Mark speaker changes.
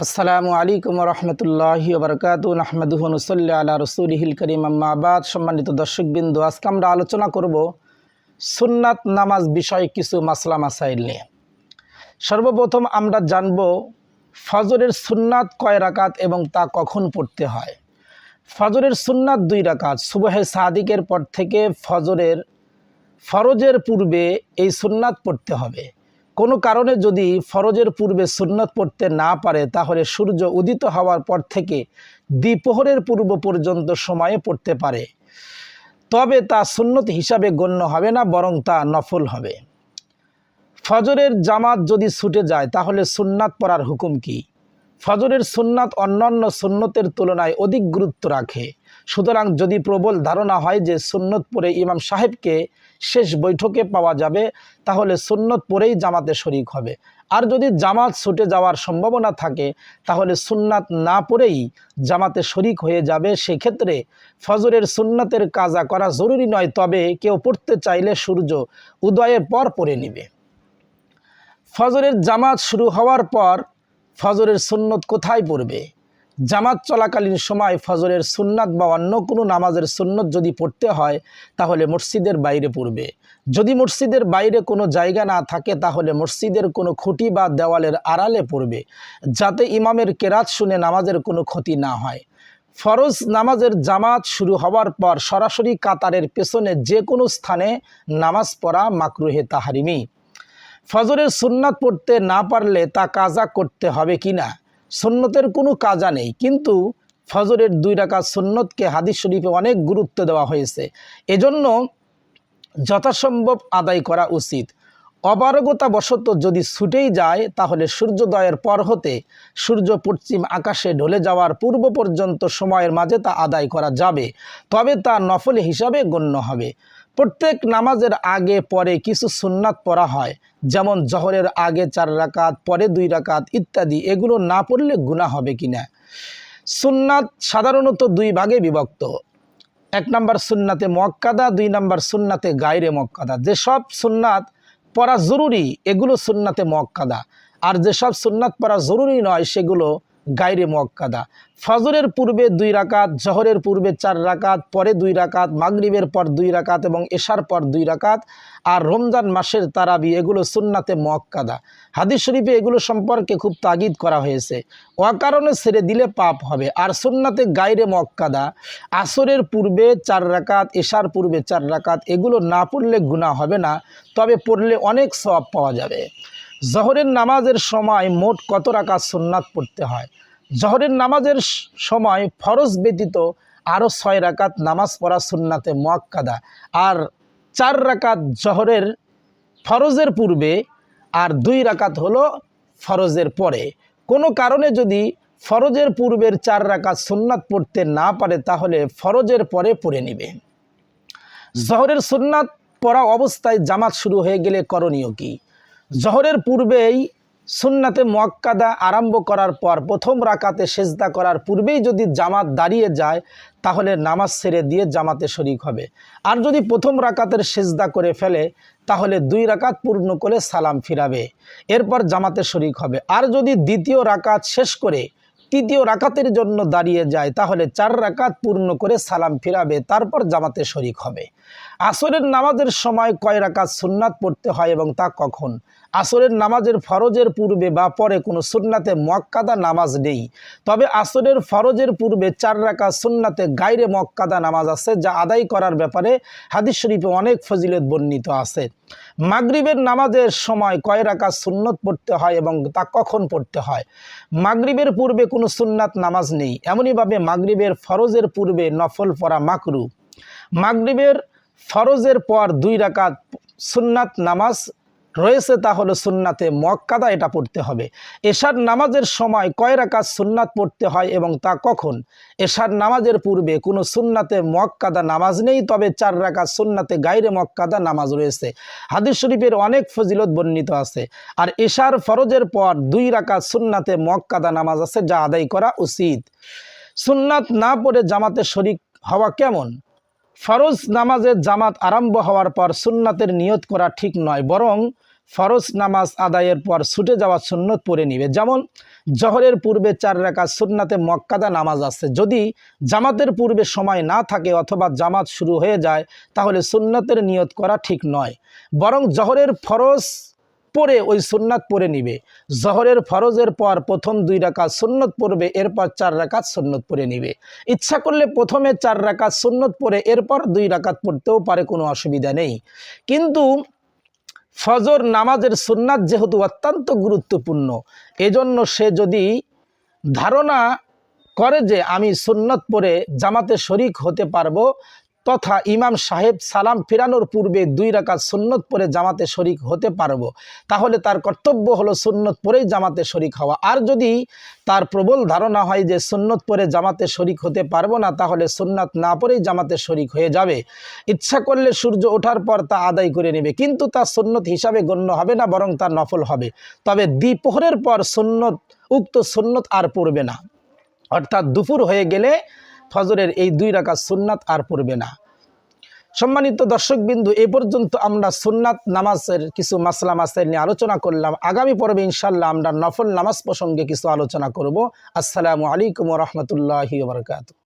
Speaker 1: আসসালামু আলাইকুম রহমতুল্লাহি ওবরকাতু নাহমাদুহু ওয়া নুসাল্লি আলা রাসূলিহিল কারীম আম্মা বাদ। সম্মানিত দর্শকবৃন্দ, আজকে আমরা আলোচনা করব সুন্নাত নামাজ বিষয়ে কিছু মাসলা মাসাইল নিয়ে। সর্বপ্রথম আমরা জানব ফজরের সুন্নাত কয় রাকাত এবং তা কখন পড়তে হয়। ফজরের সুন্নাত 2 রাকাত। সুবহে সাদিকের পর থেকে ফরজের পূর্বে এই সুন্নাত পড়তে হবে। কোনো কারণে যদি ফরজের পূর্বে সুন্নত পড়তে না পারে তাহলে সূর্য উদিত হওয়ার পর থেকে দ্বিপ্রহরের পূর্ব পর্যন্ত সময়ে পড়তে পারে, তবে তা সুন্নত হিসাবে গণ্য হবে না, বরং তা নফল হবে। ফজরের জামাত যদি ছুটে যায় তাহলে সুন্নাত পড়ার হুকুম কি? ফজরের সুন্নাত অন্যান্য সুন্নতের তুলনায় অধিক গুরুত্ব রাখে। সুতরাং যদি প্রবল ধারণা হয় যে সুন্নত পড়ে ইমাম সাহেবকে শেষ বৈঠকে পাওয়া যাবে তাহলে সুন্নত পড়েই জামাতে শরিক হবে। আর যদি জামাত ছুটে যাওয়ার সম্ভাবনা থাকে তাহলে সুন্নাত না পড়েই জামাতে শরিক হয়ে যাবে। সেক্ষেত্রে ফজরের সুন্নাতের কাজা করা জরুরি নয়, তবে কেউ পড়তে চাইলে সূর্য উদয়ের পর পড়ে নেবে। ফজরের জামাত শুরু হওয়ার পর ফজরের সুন্নত কোথায় পড়বে? জামাত চলাকালীন সময় ফজরের সুন্নাত বা অন্য কোনো নামাজের সুন্নত যদি পড়তে হয় তাহলে মসজিদের বাইরে পড়বে। যদি মসজিদের বাইরে কোনো জায়গা না থাকে তাহলে মসজিদের কোনো খুঁটি বা দেওয়ালের আড়ালে পড়বে, যাতে ইমামের কেরাত শুনে নামাজের কোনো ক্ষতি না হয়। ফরজ নামাজের জামাত শুরু হওয়ার পর সরাসরি কাতারের পেছনে যে কোনো স্থানে নামাজ পড়া মাকরুহে তাহরিমি। ফজরের সুন্নাত পড়তে না পারলে তা কাজা করতে হবে কিনা? সুন্নতের কোনো কাজা নেই, কিন্তু ফজরের 2 রাকাত সুন্নতকে হাদিস শরীফে অনেক গুরুত্ব দেওয়া হয়েছে, এজন্য যথাসম্ভব আদায় করা উচিত। অপারগতাবশত যদি ছুটেই যায় তাহলে সূর্যোদয়ের পর হতে সূর্য পশ্চিম আকাশে ঢলে যাওয়ার পূর্ব পর্যন্ত সময়ের মাঝে তা আদায় করা যাবে, তবে তা নফল হিসাবে গণ্য হবে। প্রত্যেক নামাজের আগে পরে কিছু সুন্নাত পড়া হয়, যেমন জহরের আগে 4 রাকাত, পরে 2 রাকাত ইত্যাদি। এগুলো না পড়লে গুনাহ হবে কিনা? সুন্নাত সাধারণত 2 ভাগে বিভক্ত। 1 নম্বর সুন্নাতে মুআক্কাদা, 2 নম্বর সুন্নাতে গায়রে মুআক্কাদা। যেসব সুন্নাত পড়া জরুরি এগুলো সুন্নাতে মুআক্কাদা, আর যেসব সুন্নাত পড়া জরুরি নয় সেগুলো গায়রে মুআক্কাদা। ফজরের পূর্বে 2 রাকাত, জহরের পূর্বে 4 রাকাত, পরে 2 রাকাত, মাগরিবের পর 2 রাকাত এবং এশার পর 2 রাকাত, আর রমজান মাসের তারাবি এগুলো সুন্নাতে মুআক্কাদা। হাদিস শরীফে এগুলো সম্পর্কে খুব তাগিদ করা হয়েছে। অকারণে ছেড়ে দিলে পাপ হবে। আর সুন্নাতে গায়রে মুআক্কাদা আসরের পূর্বে 4 রাকাত, এশার পূর্বে 4 রাকাত, এগুলো না পড়লে গুনাহ হবে না, তবে পড়লে অনেক সওয়াব পাওয়া যাবে। জহরের নামাজের সময় মোট কত রাকাত সুন্নাত পড়তে হয়? জহরের নামাজের সময় ফরজ ব্যতীত আরও 6 রাকাত নামাজ পড়া সুন্নাতে মুআক্কাদা, আর 4 রাকাত জহরের ফরজের পূর্বে আর 2 রাকাত হলো ফরজের পরে। কোনো কারণে যদি ফরজের পূর্বের 4 রাকাত সুন্নাত পড়তে না পারে তাহলে ফরজের পরে পড়ে নেবে। জহরের সুন্নাত পড়া অবস্থায় জামাত শুরু হয়ে গেলে করণীয় কি? জহরের পূর্বেই সুন্নাতে মুআক্কাদা আরম্ভ করার পর প্রথম রাকাতে সেজদা করার পূর্বেই যদি জামাত দাঁড়িয়ে যায় তাহলে নামাজ ছেড়ে দিয়ে জামাতে শরিক হবে। আর যদি প্রথম রাকাতের সেজদা করে ফেলে তাহলে 2 রাকাত পূর্ণ করে সালাম ফিরাবে, এরপর জামাতে শরিক হবে। আর যদি দ্বিতীয় রাকাত শেষ করে তৃতীয় রাকাতের জন্য দাঁড়িয়ে যায় তাহলে 4 রাকাত পূর্ণ করে সালাম ফিরাবে, তারপর জামাতে শরিক হবে। আসরের নামাজের সময় কয় রাকাত সুন্নাত পড়তে হয় এবং তা কখন? আসরের নামাজের ফরজের পূর্বে বা পরে কোনো সুন্নাতে মুআক্কাদা নামাজ নেই, তবে আসরের ফরজের পূর্বে 4 রাকাত সুন্নাতে গায়রে মুআক্কাদা নামাজ আছে, যা আদায় করার ব্যাপারে হাদিস শরীফে অনেক ফজিলত বর্ণিত আছে। মাগরিবের নামাজের সময় কয় রাকাত সুন্নত পড়তে হয় এবং তা কখন পড়তে হয়? মাগরিবের পূর্বে কোনো সুন্নাত নামাজ নেই, এমনইভাবে মাগরিবের ফরজের পূর্বে নফল পড়া মাকরু। মাগরিবের ফরজের পর 2 রাকাত সুন্নাত নামাজ রয়েছে, তা হলো সুন্নাতে মুআক্কাদা, এটা পড়তে হবে। এশার নামাজের সময় কয় রাকাত সুন্নাত পড়তে হয় এবং তা কখন? এশার নামাজের পূর্বে কোনো সুন্নাতে মুআক্কাদা নামাজ নেই, তবে 4 রাকাত সুন্নাতে গায়রে মুআক্কাদা নামাজ রয়েছে। হাদিস শরীফের অনেক ফজিলত বর্ণিত আছে। আর এশার ফরজের পর 2 রাকাত সুন্নাতে মুআক্কাদা নামাজ আছে, যা আদায় করা উচিত। সুন্নাত না পড়ে জামাতে শরিক হওয়া কেমন? ফরজ নামাজের জামাত আরম্ভ হওয়ার পর সুন্নাতের নিয়ত করা ঠিক নয়, বরং ফরজ নামাজ আদায়ের পর ছুটে যাওয়া সুন্নত পড়ে নিবে। যেমন জহরের পূর্বে 4 রাকাত সুন্নাতে মুআক্কাদা নামাজ আছে, যদি জামাতের পূর্বে সময় না থাকে অথবা জামাত শুরু হয়ে যায় তাহলে সুন্নতের নিয়ত করা ঠিক নয়, বরং জহরের ফরজ পরে ওই সুন্নাত পড়ে নিবে। জহরের ফরজের পর প্রথম 2 রাকাত সুন্নত পড়বে, এরপর 4 রাকাত সুন্নত পড়ে নিবে। ইচ্ছা করলে প্রথমে 4 রাকাত সুন্নত পড়ে এরপর 2 রাকাত পড়তেও পারে, কোনো অসুবিধা নেই। কিন্তু ফজর নামাজের সুন্নাত যেহেতু অত্যন্ত গুরুত্বপূর্ণ, এজন্য সে যদি ধারণা করে যে আমি সুন্নত পড়ে জামাতে শরিক হতে পারবো, তথা ইমাম সাহেব সালাম ফিরানোর পূর্বে 2 রাকাত সুন্নত পড়ে জামাতে শরিক হতে পারবো, তাহলে তার কর্তব্য হলো সুন্নত পড়েই জামাতে শরিক হওয়া। আর যদি তার প্রবল ধারণা হয় যে সুন্নত পড়ে জামাতে শরিক হতে পারবো না, তাহলে সুন্নাত না পড়েই জামাতে শরিক হয়ে যাবে। ইচ্ছা করলে সূর্য ওঠার পর তা আদায় করে নেবে, কিন্তু তা সুন্নত হিসাবে গণ্য হবে না, বরং তা নফল হবে। তবে দ্বিপ্রহরের পর সুন্নত, উক্ত সুন্নত আর পড়বে না, অর্থাৎ দুপুর হয়ে গেলে ফজরের এই 2 রাকাত সুন্নাত আর পড়বে না। সম্মানিত দর্শকবিন্দু, এ পর্যন্ত আমরা সুন্নাত নামাজের কিছু মাসলা মাসাইল নিয়ে আলোচনা করলাম। আগামী পর্বে ইনশাআল্লাহ আমরা নফল নামাজ প্রসঙ্গে কিছু আলোচনা করব। আসসালামু আলাইকুম ওয়া রাহমাতুল্লাহি ওয়া বারাকাতুহু।